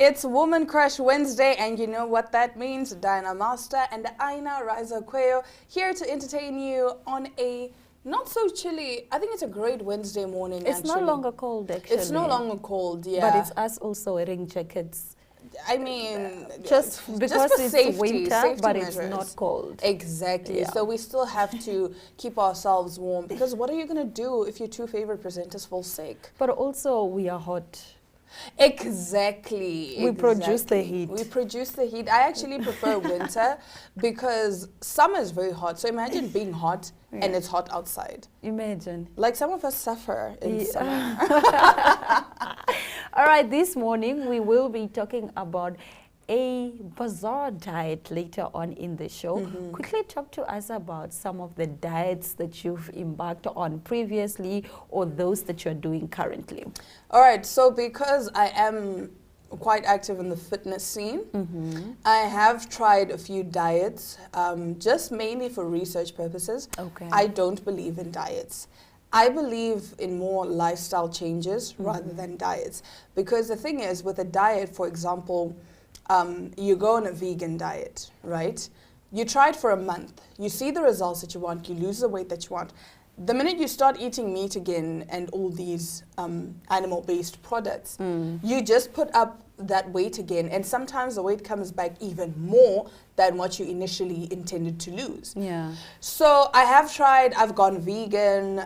It's Woman Crush Wednesday, and you know what that means. Diana Master and Aina Riza Kweo here to entertain you on a not so chilly, I think it's a great Wednesday morning. It's no longer cold, actually. It's no longer cold, yeah. But it's us also wearing jackets. I mean, just because just it's safety, winter, but measures. It's not cold. Exactly. Yeah. So we still have to keep ourselves warm, because what are you going to do if your two favorite presenters fall sick? But also, we are hot. Exactly. We produce the heat. We produce the heat. I actually prefer winter because summer is very hot. So imagine being hot and it's hot outside. Imagine. Like some of us suffer in summer. All right, this morning we will be talking about a bizarre diet later on in the show. Quickly talk to us about some of the diets that you've embarked on previously or those that you're doing currently. All right, so because I am quite active in the fitness scene, I have tried a few diets, just mainly for research purposes. Okay. I don't believe in diets. I believe in more lifestyle changes rather than diets. Because the thing is, with a diet, for example, you go on a vegan diet, right? You try it for a month. You see the results that you want. You lose the weight that you want. The minute you start eating meat again and all these animal-based products, you just put up that weight again. And sometimes the weight comes back even more than what you initially intended to lose. Yeah. So I have tried, I've gone vegan.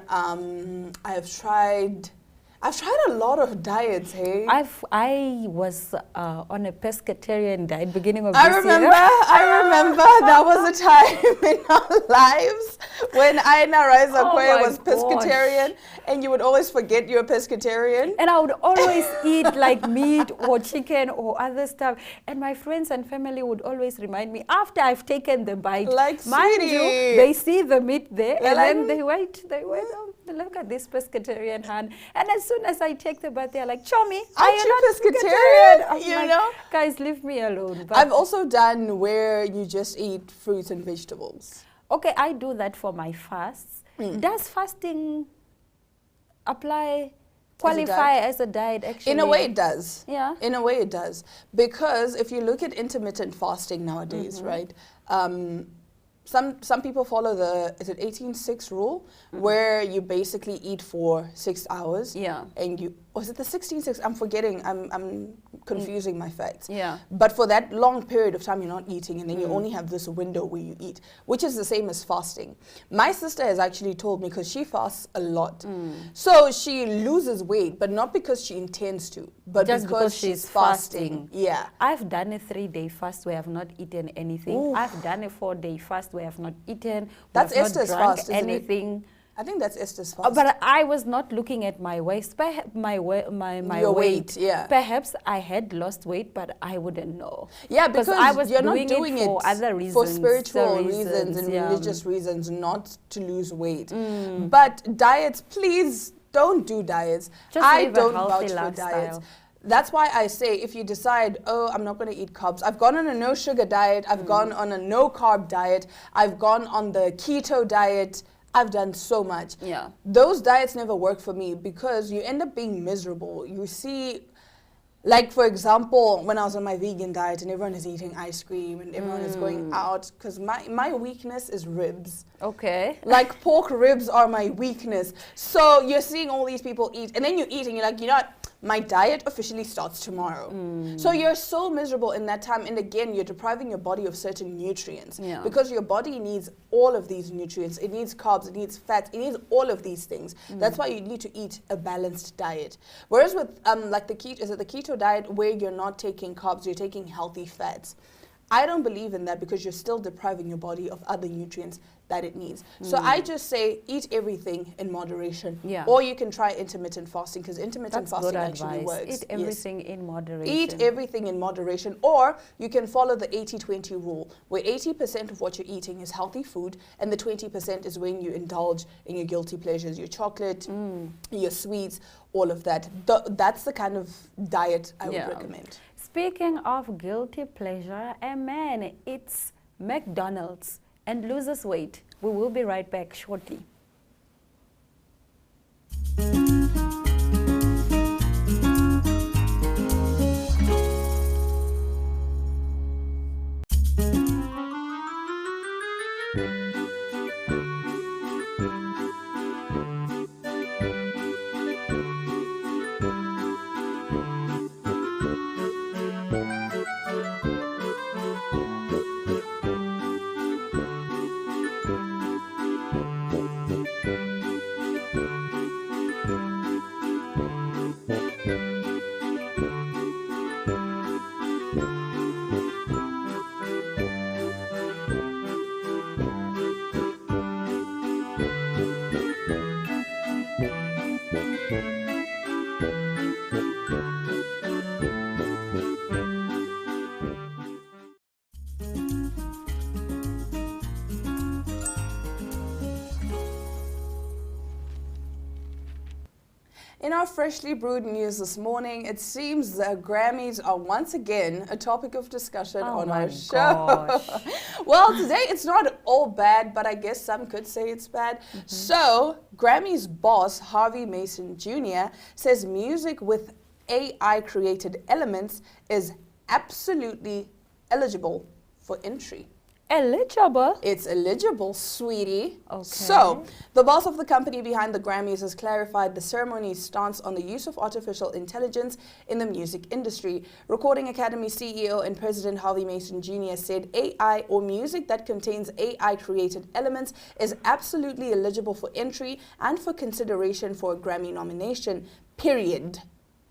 I've tried a lot of diets, hey? I was on a pescatarian diet beginning of I this remember year. that was a time in our lives when Aina Riza Kweo was pescatarian, and you would always forget you're a pescatarian. And I would always eat like meat or chicken or other stuff. And my friends and family would always remind me after I've taken the bite. Like, mind sweetie, you, they see the meat there they're and like, then they wait, oh, look at this pescatarian hand. And as soon as I take the bite, they're like, Chomi, are aren't you you not pescatarian? I'm You like, know? Guys, leave me alone. But I've also done where you just eat fruits and vegetables. okay, I do that for my fasts. Does fasting qualify as a diet actually? In a way it does. Yeah. In a way it does. Because if you look at intermittent fasting nowadays, right, some people follow the, is it 18-6 rule, where you basically eat for 6 hours. Yeah. And you, was it the 16-6? I'm forgetting, I'm confusing my facts. Yeah. But for that long period of time, you're not eating, and then you only have this window where you eat, which is the same as fasting. My sister has actually told me, because she fasts a lot. So she loses weight, but not because she intends to, but just because she's fasting. Yeah. I've done a 3-day fast where I've not eaten anything. Ooh. I've done a 4-day fast where I've not eaten. That's where I've not Esther's drunk fast, isn't it? anything. I think that's Esther's fast. But I was not looking at my waist, my Your weight, yeah. Perhaps I had lost weight, but I wouldn't know. Yeah, because I was you're not doing it for other reasons, for spiritual reasons and yeah. religious reasons, not to lose weight. But diets, please don't do diets. Just I live a don't healthy vouch for lifestyle. diets. That's why I say, if you decide, oh, I'm not going to eat carbs. I've gone on a no sugar diet. I've gone on a no carb diet. I've gone on the keto diet. I've done so much. Yeah. Those diets never work for me because you end up being miserable. You see, like, for example, when I was on my vegan diet and everyone is eating ice cream and everyone is going out, because my weakness is ribs. Okay. Like, pork ribs are my weakness. So you're seeing all these people eat, and then you eat and you're like, you know what? My diet officially starts tomorrow. So you're so miserable in that time. And again, you're depriving your body of certain nutrients. Yeah. Because your body needs all of these nutrients. It needs carbs, it needs fats, it needs all of these things. That's why you need to eat a balanced diet. Whereas with like the keto diet, where you're not taking carbs, you're taking healthy fats. I don't believe in that because you're still depriving your body of other nutrients that it needs. So I just say eat everything in moderation. Yeah. Or you can try intermittent fasting, because intermittent fasting actually works. Eat everything in moderation. Eat everything in moderation. Or you can follow the 80-20 rule, where 80% of what you're eating is healthy food and the 20% is when you indulge in your guilty pleasures, your chocolate, your sweets, all of that. That's the kind of diet I would recommend. Speaking of guilty pleasure, a man eats McDonald's and loses weight. We will be right back shortly. In our freshly brewed news this morning, it seems the Grammys are once again a topic of discussion on our show. Gosh. Well, today it's not all bad, but I guess some could say it's bad. So, Grammys boss Harvey Mason Jr. says music with AI created elements is absolutely eligible for entry. Eligible? It's eligible, sweetie. Okay. So, the boss of the company behind the Grammys has clarified the ceremony's stance on the use of artificial intelligence in the music industry. Recording Academy CEO and President Harvey Mason Jr. said AI or music that contains AI-created elements is absolutely eligible for entry and for consideration for a Grammy nomination, period.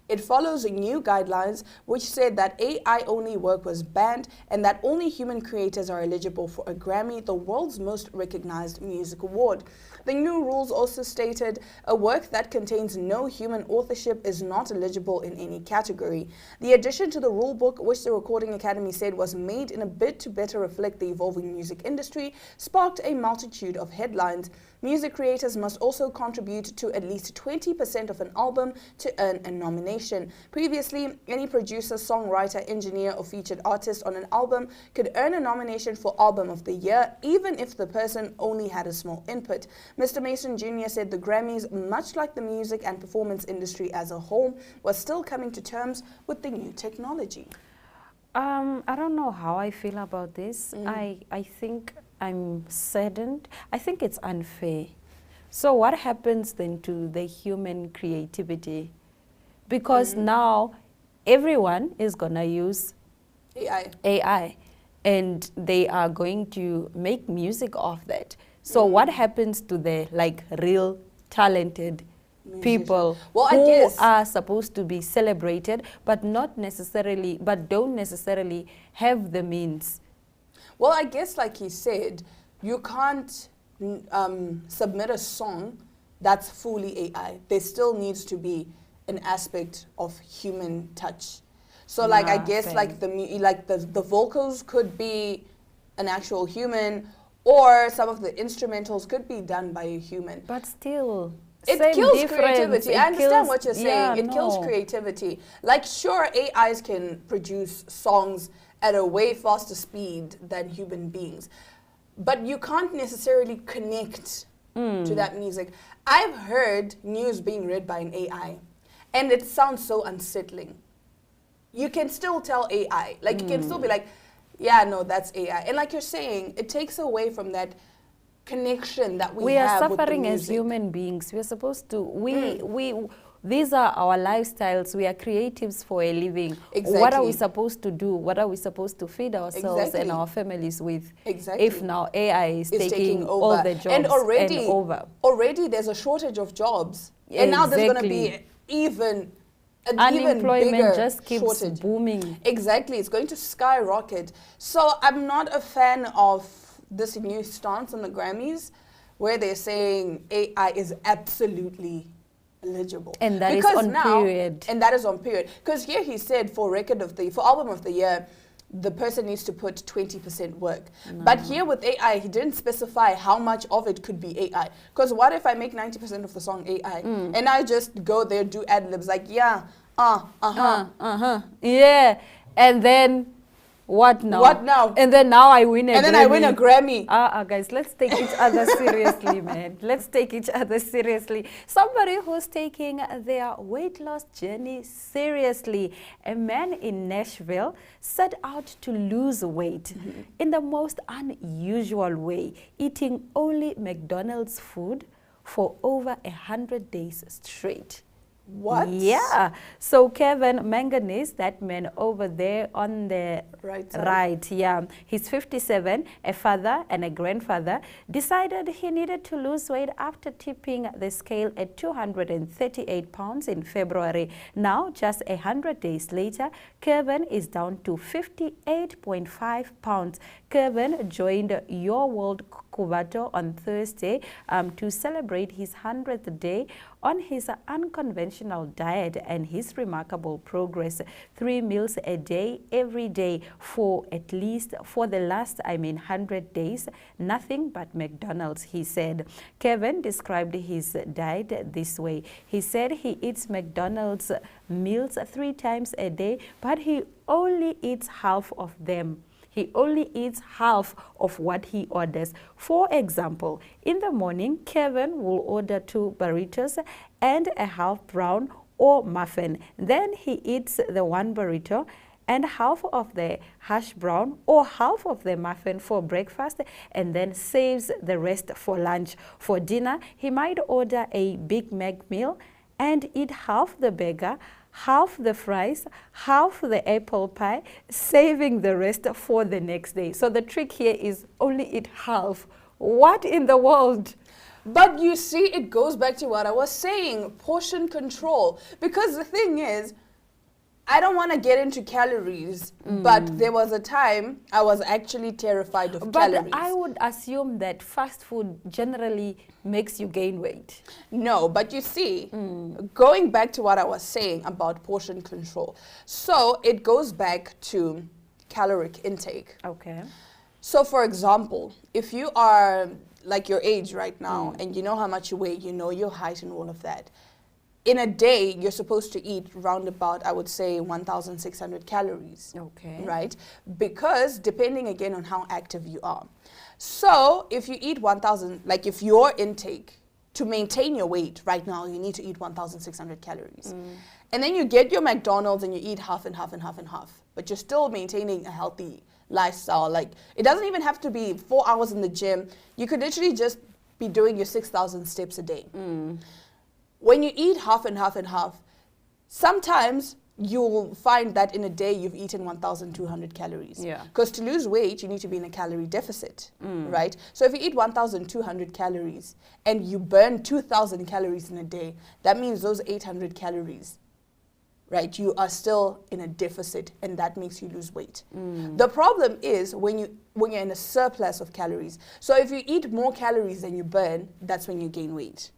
It follows new guidelines which said that AI-only work was banned and that only human creators are eligible for a Grammy, the world's most recognized music award. The new rules also stated a work that contains no human authorship is not eligible in any category. The addition to the rule book, which the Recording Academy said was made in a bid to better reflect the evolving music industry, sparked a multitude of headlines. Music creators must also contribute to at least 20% of an album to earn a nomination. Previously, any producer, songwriter, engineer, or featured artist on an album could earn a nomination for Album of the Year, even if the person only had a small input. Mr. Mason Jr. said the Grammys, much like the music and performance industry as a whole, was still coming to terms with the new technology. I don't know how I feel about this. I think I'm saddened. I think it's unfair. So what happens then to the human creativity? Because now everyone is going to use AI and they are going to make music of that. So what happens to the real talented people who are supposed to be celebrated but don't necessarily have the means? Well, I guess like he said, you can't submit a song that's fully AI. There still needs to be an aspect of human touch. So I guess the vocals could be an actual human, or some of the instrumentals could be done by a human. But still, it kills creativity. I understand what you're saying. It kills creativity. Sure, AIs can produce songs at a way faster speed than human beings, but you can't necessarily connect to that music. I've heard news being read by an AI, and it sounds so unsettling. You can still tell AI. You can still be like, yeah, no, that's AI. And like you're saying, it takes away from that connection that we have with the music. We are suffering as human beings. We're supposed to, these are our lifestyles. We are creatives for a living. Exactly. What are we supposed to do? What are we supposed to feed ourselves and our families with? Exactly. If now AI is taking over all the jobs and already over. There's a shortage of jobs. And now there's going to be unemployment just keeps shortage. Booming. Exactly. It's going to skyrocket. So I'm not a fan of this new stance on the Grammys where they're saying AI is absolutely eligible. And that is on period. And that is on period. Because here he said for Album of the Year, the person needs to put 20% work. No. But here with AI, he didn't specify how much of it could be AI. Because what if I make 90% of the song AI and I just go there, do ad libs yeah, yeah, and then What now? What now? And then now I win a Grammy. And then I win a Grammy. Guys, let's take each other seriously, man. Let's take each other seriously. Somebody who's taking their weight loss journey seriously. A man in Nashville set out to lose weight in the most unusual way, eating only McDonald's food for over 100 days straight. What? Yeah. So Kevin Manganese, that man over there on the right, yeah. He's 57, a father and a grandfather, decided he needed to lose weight after tipping the scale at 238 pounds in February. Now, just 100 days later, Kevin is down to 58.5 pounds. Kevin joined Your World Kubato on Thursday to celebrate his 100th day on his unconventional diet and his remarkable progress. 3 meals a day, every day for the last 100 days, nothing but McDonald's, he said. Kevin described his diet this way. He said he eats McDonald's meals 3 times a day, but he only eats half of them. He only eats half of what he orders. For example, in the morning, Kevin will order 2 burritos and a half brown or muffin. Then he eats the 1 burrito and half of the hash brown or half of the muffin for breakfast, and then saves the rest for lunch. For dinner, he might order a Big Mac meal and eat half the burger, half the fries, half the apple pie, saving the rest for the next day. So the trick here is only eat half. What in the world? But you see, it goes back to what I was saying, portion control. Because the thing is, I don't want to get into calories, but there was a time I was actually terrified of calories. But I would assume that fast food generally makes you gain weight. No, but you see, going back to what I was saying about portion control. So it goes back to caloric intake. Okay. So for example, if you are like your age right now and you know how much you weigh, you know your height and all of that, in a day, you're supposed to eat round about, I would say, 1,600 calories. Okay. Right? Because depending again on how active you are. So if you eat 1,000, like if your intake to maintain your weight right now, you need to eat 1,600 calories. And then you get your McDonald's and you eat half and half and half and half. But you're still maintaining a healthy lifestyle. Like it doesn't even have to be 4 hours in the gym. You could literally just be doing your 6,000 steps a day. When you eat half and half and half, sometimes you'll find that in a day you've eaten 1,200 calories. Yeah. Because to lose weight, you need to be in a calorie deficit, right? So if you eat 1,200 calories and you burn 2,000 calories in a day, that means those 800 calories, right, you are still in a deficit, and that makes you lose weight. The problem is when you're in a surplus of calories. So if you eat more calories than you burn, that's when you gain weight.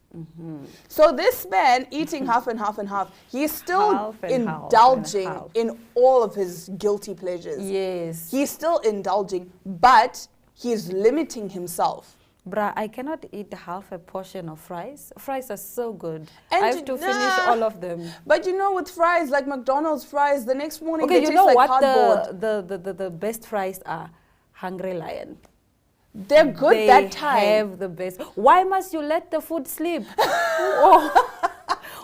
So this man eating half and half and half, he's still indulging in all of his guilty pleasures. Yes. He's still indulging, but he's limiting himself. Bruh, I cannot eat half a portion of fries. Fries are so good. And I have to finish all of them. But you know, with fries, like McDonald's fries, the next morning Okay, they you taste know like what cardboard. the best fries are? Hungry Lion. They're good that time. They have the best. Why must you let the food sleep?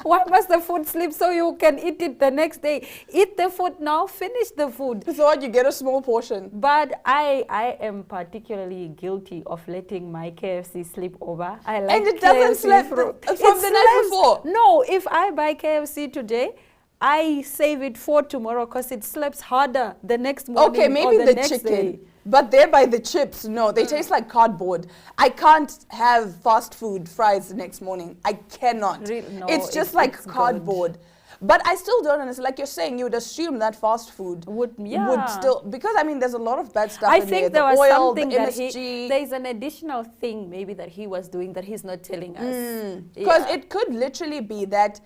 Why must the food sleep so you can eat it the next day? Eat the food now, finish the food. So what, you get a small portion. But I am particularly guilty of letting my KFC sleep over. I like And it doesn't sleep from the night before. No, if I buy KFC today, I save it for tomorrow because it sleeps harder the next morning. Okay, maybe or the the next chicken. Day. But they're by the chips. No, they taste like cardboard. I can't have fast food fries the next morning. I cannot. No, it's just like it's cardboard. good. But I still don't understand. Like you're saying, you would assume that fast food would still, because I mean, there's a lot of bad stuff in there. I think there was oil, something the that MSG. there's an additional thing maybe that he was doing that he's not telling us. Because it could literally be that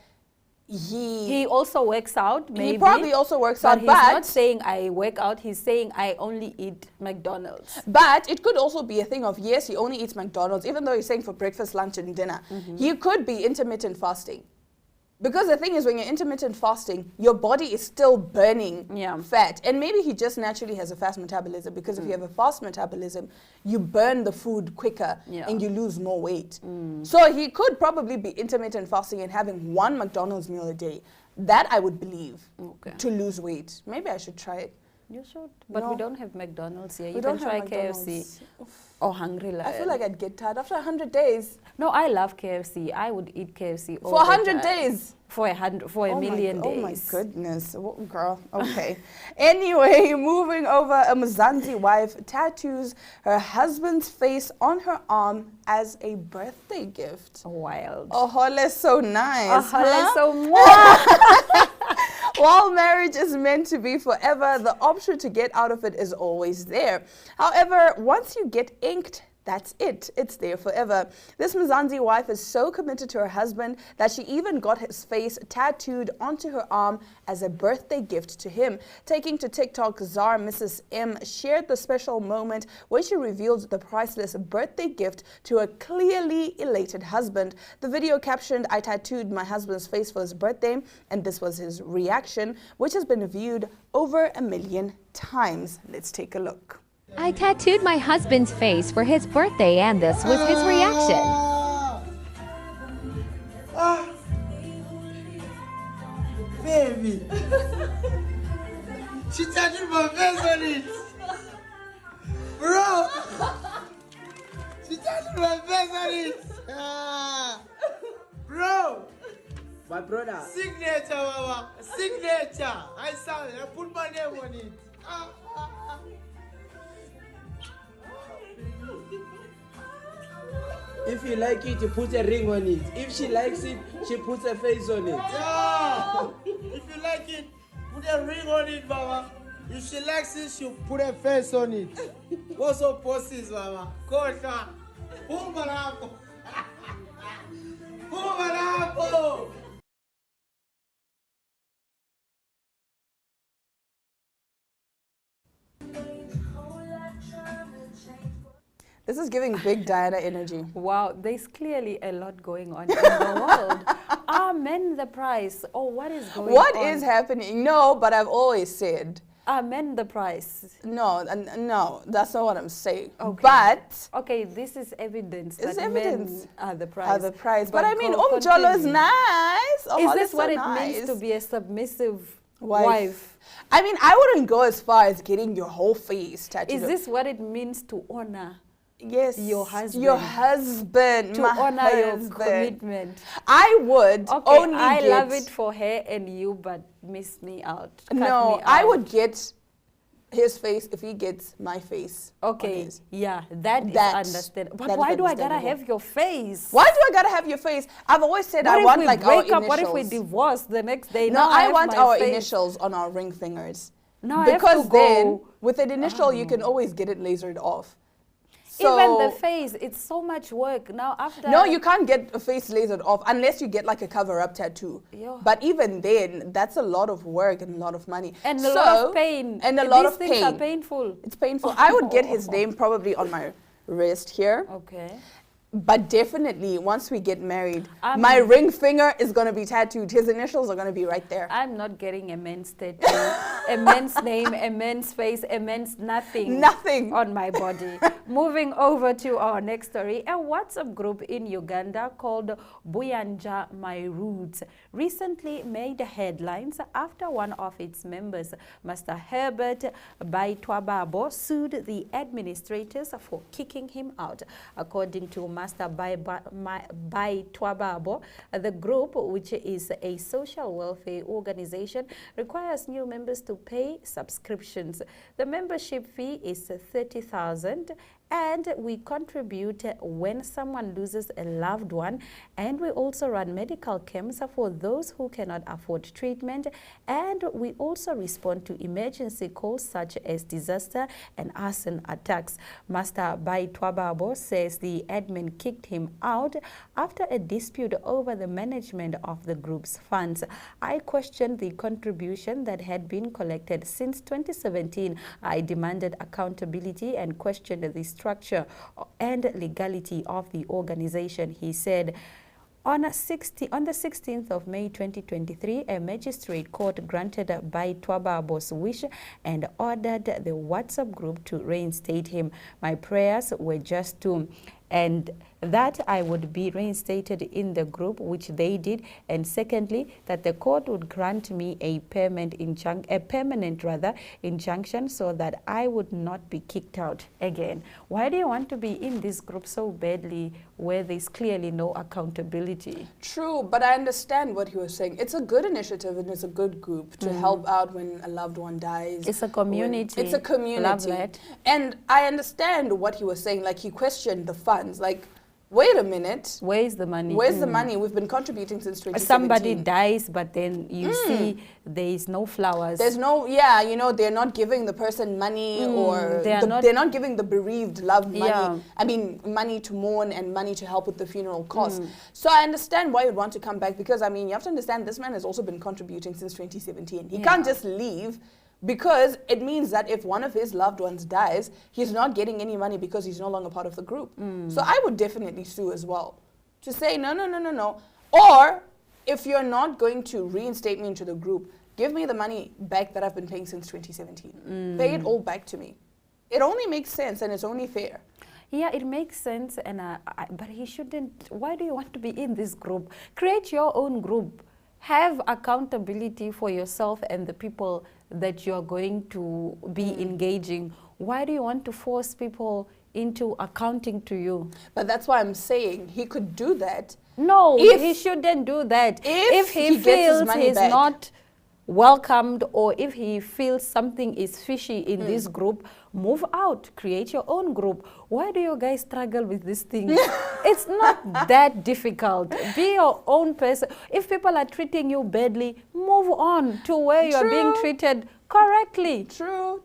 he also works out, maybe. He probably also works out, he's not saying I work out, he's saying I only eat McDonald's. But it could also be a thing of, yes, he only eats McDonald's, even though he's saying for breakfast, lunch, and dinner. He could be intermittent fasting. Because the thing is, when you're intermittent fasting, your body is still burning fat. And maybe he just naturally has a fast metabolism, because if you have a fast metabolism, you burn the food quicker and you lose more weight. So he could probably be intermittent fasting and having one McDonald's meal a day. That I would believe to lose weight. Maybe I should try it. You should. But we don't have McDonald's here. We You don't can try have KFC or Hungry Lion. I feel like I'd get tired after 100 days. No, I love KFC. I would eat KFC For 100 days? For a million days. Oh my goodness. Girl, okay. Anyway, moving over, a Mzansi wife tattoos her husband's face on her arm as a birthday gift. Wild. Oh, that's so nice. Oh, so mwah. While marriage is meant to be forever, the option to get out of it is always there. However, once you get inked, that's it. It's there forever. This Mzansi wife is so committed to her husband that she even got his face tattooed onto her arm as a birthday gift to him. Taking to TikTok, Czar Mrs. M shared the special moment when she revealed the priceless birthday gift to a clearly elated husband. The video captioned, "I tattooed my husband's face for his birthday," and this was his reaction, which has been viewed over 1 million times. Let's take a look. I tattooed my husband's face for his birthday, and this was his reaction. Baby. She tattooed my face on it. Bro. She tattooed my face on it. Bro. My brother. Signature, mama. Signature. I saw it. I put my name on it. If you like it, you put a ring on it. If she likes it, she puts a face on it. Yeah. If you like it, put a ring on it, mama. If she likes it, she'll put a face on it. What's up, posses, mama? Kosha. Humarapo. Humarapo. This is giving big Diana energy. Wow, there's clearly a lot going on in the world. Are men the price? Or what is going on? What is happening? No, but I've always said. Are men the price? No, no, that's not what I'm saying. Okay. But okay, this is evidence it's that evidence men are the price. Are the price. But I mean, continue. Jolo is nice. Oh, is this so what it nice. means to be a submissive wife? I mean, I wouldn't go as far as getting your whole face tattooed. Is this what it means to honor? Yes. Your husband. Your husband. To my honor husband. your commitment. I would only I get... love it for her and you, but miss me out. Cut no, me I out. would get his face if he gets my face. Okay, yeah, that is understandable. But why do I gotta have your face? Why do I gotta have your face? I've always said what I want like our break up? initials. What if we divorce the next day? No, now I want our face. initials on our ring fingers. No, because I then with an initial you can always get it lasered off. So even the face, it's so much work. Now after... No, you can't get a face lasered off unless you get like a cover-up tattoo. Yeah. But even then, that's a lot of work and a lot of money. And a lot of pain. And a lot of pain. pain. These things are painful. It's painful. I would get his name probably on my wrist here. Okay. But definitely, once we get married, my ring finger is going to be tattooed. His initials are going to be right there. I'm not getting a man's tattoo, a man's name, a man's face, a man's nothing. Nothing. On my body. Moving over to our next story. A WhatsApp group in Uganda called Buyanja My Roots recently made headlines after one of its members, Master Herbert Baitwababo, sued the administrators for kicking him out. According to Master Baitwababo, the group, which is a social welfare organization, requires new members to pay subscriptions. The membership fee is 30,000. And we contribute when someone loses a loved one, and we also run medical camps for those who cannot afford treatment, and we also respond to emergency calls such as disaster and arson attacks. Master Baitwababo says the admin kicked him out after a dispute over the management of the group's funds. I questioned the contribution that had been collected since 2017. I demanded accountability and questioned the structure and legality of the organization, he said. On the 16th of May 2023, a magistrate court granted by Twababo's wish and ordered the WhatsApp group to reinstate him. My prayers were just to and that I would be reinstated in the group, which they did, and secondly, that the court would grant me a permanent injunction so that I would not be kicked out again. Why do you want to be in this group so badly where there's clearly no accountability? True, but I understand what he was saying. It's a good initiative and it's a good group to help out when a loved one dies. It's a community. It's a community. Love that. And I understand what he was saying. Like, he questioned the funds. Like, wait a minute. Where is the money? Where's the money? We've been contributing since 2017. Somebody dies, but then you see there is no flowers. There's no, yeah, you know, they're not giving the person money or they're not giving the bereaved loved money. Yeah. I mean, money to mourn and money to help with the funeral costs. So I understand why you'd want to come back, because, I mean, you have to understand this man has also been contributing since 2017. He can't just leave, because it means that if one of his loved ones dies, he's not getting any money because he's no longer part of the group. So I would definitely sue as well, to say no. Or if you're not going to reinstate me into the group, give me the money back that I've been paying since 2017. Pay it all back to me. It only makes sense and it's only fair. Yeah, it makes sense, and but he shouldn't. Why do you want to be in this group? Create your own group. Have accountability for yourself and the people that you're going to be engaging. Why do you want to force people into accounting to you? But that's why I'm saying he could do that. No, he shouldn't do that. If he feels he's not welcomed, or if he feels something is fishy in this group, move out, create your own group. Why do you guys struggle with this thing? It's not that difficult. Be your own person. If people are treating you badly, move on to where you're being treated correctly. True.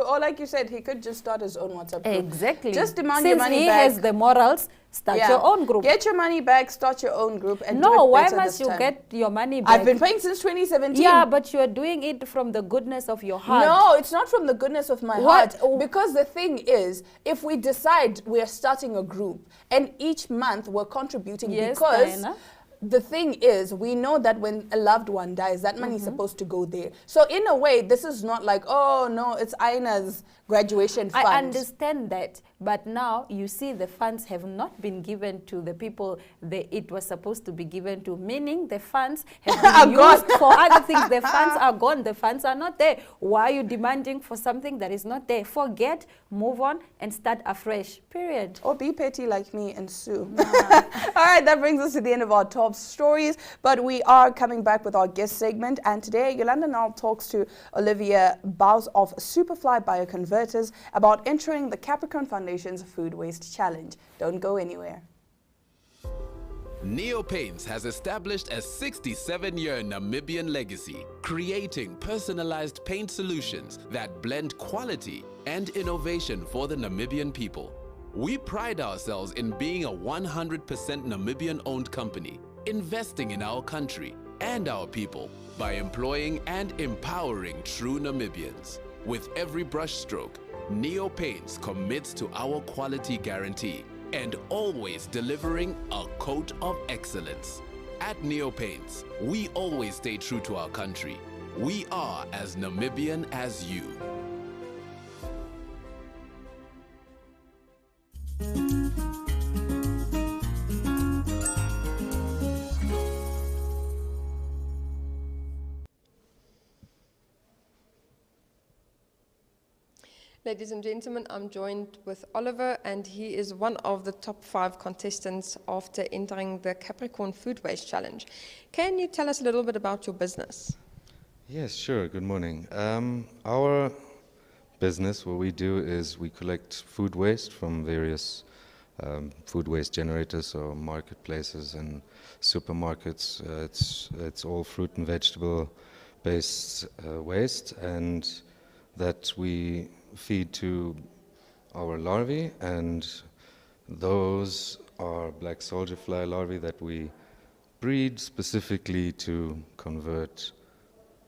Or like you said, he could just start his own WhatsApp group. Exactly. Just demand your money back. Since he has the morals, start your own group. Get your money back, start your own group, and no, do it why better must this you time. get your money back? I've been paying since 2017. Yeah, but you're doing it from the goodness of your heart. No, it's not from the goodness of my heart. Because the thing is, if we decide we're starting a group and each month we're contributing, because Diana. The thing is, we know that when a loved one dies, that money is supposed to go there. So in a way, this is not like, oh no, it's Aina's graduation fund. I understand that, but now you see the funds have not been given to the people that it was supposed to be given to, meaning the funds have been used for other things. The funds are gone, the funds are not there. Why are you demanding for something that is not there? Forget, move on, and start afresh, period. Or be petty like me and sue. All right, that brings us to the end of our top stories, but we are coming back with our guest segment, and today Yolanda now talks to Olivia Baus of Superfly Bioconverters about entering the Capricorn Foundation's Food Waste Challenge. Don't go anywhere. Neo Paints has established a 67-year Namibian legacy, creating personalized paint solutions that blend quality and innovation for the Namibian people. We pride ourselves in being a 100% Namibian-owned company, investing in our country and our people by employing and empowering true Namibians. With every brushstroke, Neo Paints commits to our quality guarantee and always delivering a coat of excellence. At Neo Paints, we always stay true to our country. We are as Namibian as you. Ladies and gentlemen, I'm joined with Oliver, and he is one of the top 5 contestants after entering the Capricorn Food Waste Challenge. Can you tell us a little bit about your business? Yes, sure. Good morning. Our business, what we do is we collect food waste from various food waste generators or marketplaces and supermarkets. It's all fruit and vegetable based waste, and that we feed to our larvae, and those are black soldier fly larvae that we breed specifically to convert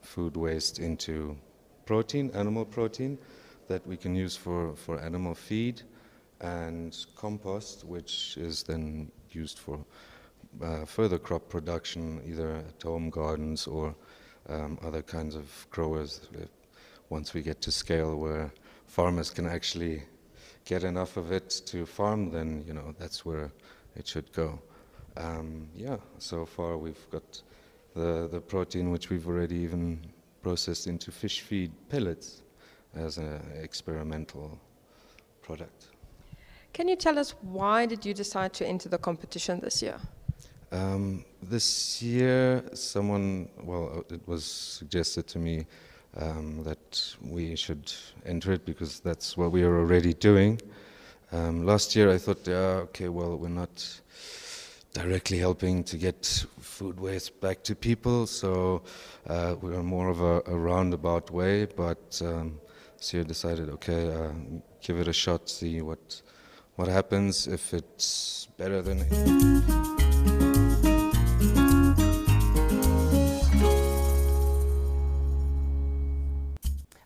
food waste into protein, animal protein, that we can use for animal feed, and compost, which is then used for further crop production, either at home gardens or other kinds of growers. Once we get to scale where farmers can actually get enough of it to farm, then that's where it should go. Yeah, so far we've got the protein, which we've already even processed into fish feed pellets as an experimental product. Can you tell us why did you decide to enter the competition this year? This year, it was suggested to me that we should enter it because that's what we are already doing. Last year I thought, we're not directly helping to get food waste back to people, so we are more of a roundabout way, but this year decided, give it a shot, see what happens. If it's better than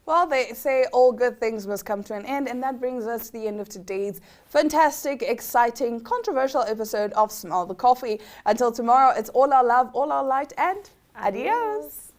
Well, they say all good things must come to an end, and that brings us to the end of today's fantastic, exciting, controversial episode of Smell the Coffee. Until tomorrow, it's all our love, all our light, and adios.